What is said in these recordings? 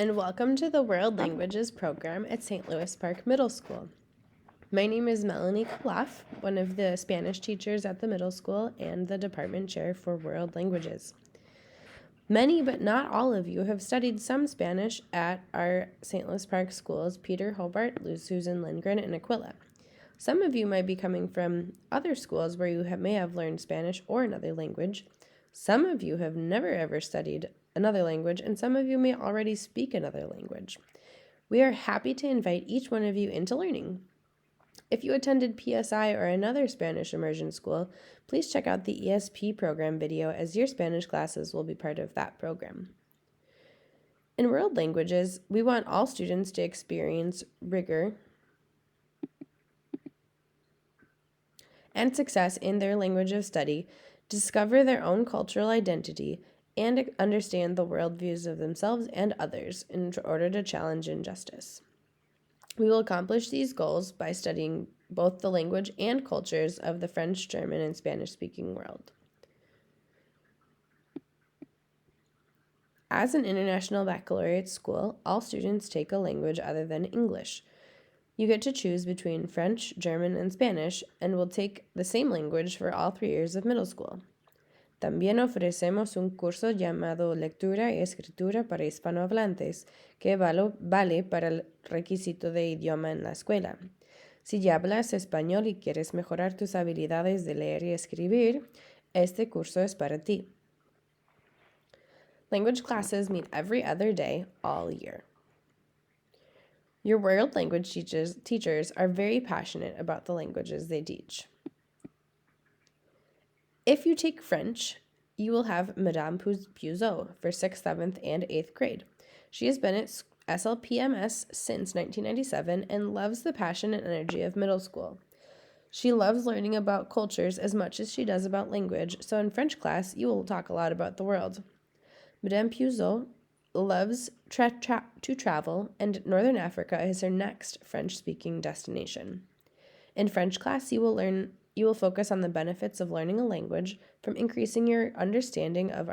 and welcome to the World Languages program at St. Louis Park Middle School. My name is Melanie Kalaf, one of the Spanish teachers at the middle school and the department chair for World Languages. Many, but not all of you, have studied some Spanish at our St. Louis Park schools, Peter Hobart, Susan Lindgren, and Aquila. Some of you might be coming from other schools where you may have learned Spanish or another language. Some of you have never ever studied another language, and some of you may already speak another language. We are happy to invite each one of you into learning. If you attended PSI or another Spanish immersion school, please check out the ESP program video, as your Spanish classes will be part of that program. In World Languages, we want all students to experience rigor and success in their language of study, discover their own cultural identity, and understand the worldviews of themselves and others in order to challenge injustice. We will accomplish these goals by studying both the language and cultures of the French, German, and Spanish-speaking world. As an international baccalaureate school, all students take a language other than English. You get to choose between French, German, and Spanish, and will take the same language for all 3 years of middle school. También ofrecemos un curso llamado Lectura y Escritura para Hispanohablantes, que vale para el requisito de idioma en la escuela. Si ya hablas español y quieres mejorar tus habilidades de leer y escribir, este curso es para ti. Language classes meet every other day, all year. Your world language teachers are very passionate about the languages they teach. If you take French, you will have Madame Puzeau for 6th, 7th, and 8th grade. She has been at SLPMS since 1997 and loves the passion and energy of middle school. She loves learning about cultures as much as she does about language, so in French class, you will talk a lot about the world. Madame Puzeau loves to travel, and Northern Africa is her next French-speaking destination. In French class, you will focus on the benefits of learning a language, from increasing your understanding of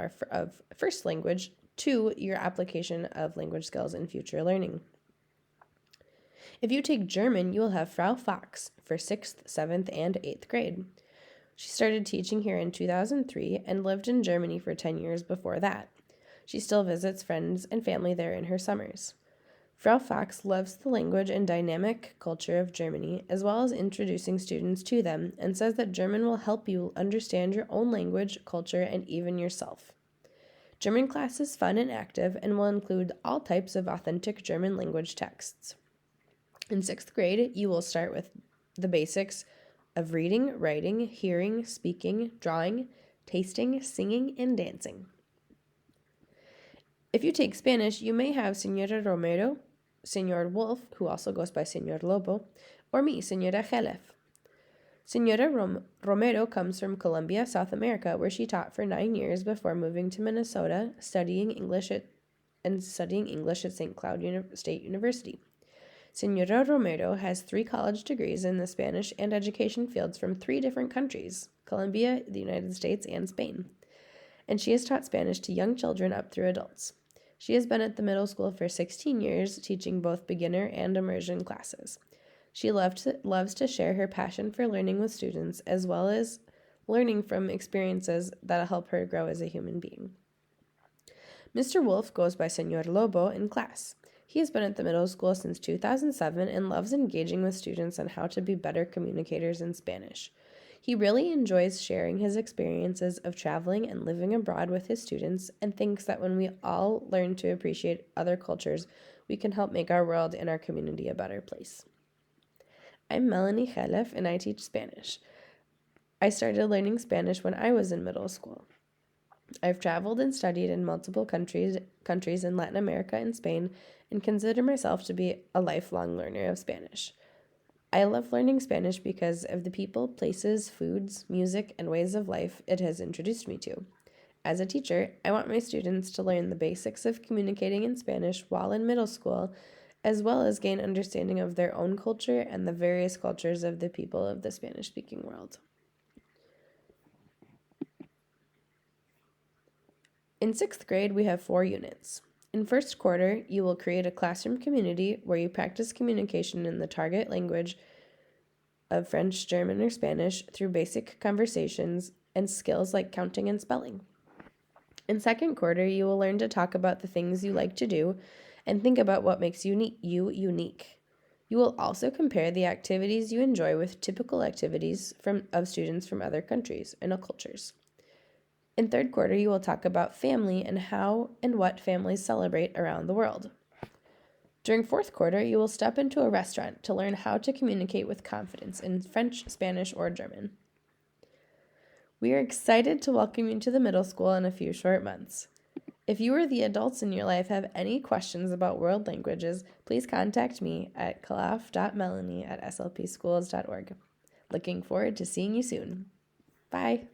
first language to your application of language skills in future learning. If you take German, you will have Frau Fox for 6th, 7th, and 8th grade. She started teaching here in 2003 and lived in Germany for 10 years before that. She still visits friends and family there in her summers. Frau Fox loves the language and dynamic culture of Germany, as well as introducing students to them, and says that German will help you understand your own language, culture, and even yourself. German class is fun and active and will include all types of authentic German language texts. In 6th grade, you will start with the basics of reading, writing, hearing, speaking, drawing, tasting, singing, and dancing. If you take Spanish, you may have Señora Romero, Señor Wolf, who also goes by Señor Lobo, or me, Señora Gelef. Señora Romero comes from Colombia, South America, where she taught for 9 years before moving to Minnesota, studying English at St. Cloud State University. Señora Romero has 3 college degrees in the Spanish and education fields from 3 different countries, Colombia, the United States, and Spain. And she has taught Spanish to young children up through adults. She has been at the middle school for 16 years, teaching both beginner and immersion classes. She loves to share her passion for learning with students, as well as learning from experiences that help her grow as a human being. Mr. Wolf goes by Señor Lobo in class. He has been at the middle school since 2007 and loves engaging with students on how to be better communicators in Spanish. He really enjoys sharing his experiences of traveling and living abroad with his students, and thinks that when we all learn to appreciate other cultures, we can help make our world and our community a better place. I'm Melanie Gelef, and I teach Spanish. I started learning Spanish when I was in middle school. I've traveled and studied in multiple countries in Latin America and Spain, and consider myself to be a lifelong learner of Spanish. I love learning Spanish because of the people, places, foods, music, and ways of life it has introduced me to. As a teacher, I want my students to learn the basics of communicating in Spanish while in middle school, as well as gain understanding of their own culture and the various cultures of the people of the Spanish-speaking world. In 6th grade, we have 4 units. In first quarter, you will create a classroom community where you practice communication in the target language of French, German, or Spanish through basic conversations and skills like counting and spelling. In second quarter, you will learn to talk about the things you like to do and think about what makes you unique. You will also compare the activities you enjoy with typical activities of students from other countries and cultures. In third quarter, you will talk about family and how and what families celebrate around the world. During fourth quarter, you will step into a restaurant to learn how to communicate with confidence in French, Spanish, or German. We are excited to welcome you to the middle school in a few short months. If you or the adults in your life have any questions about world languages, please contact me at kalaf.melanie@slpschools.org. Looking forward to seeing you soon. Bye.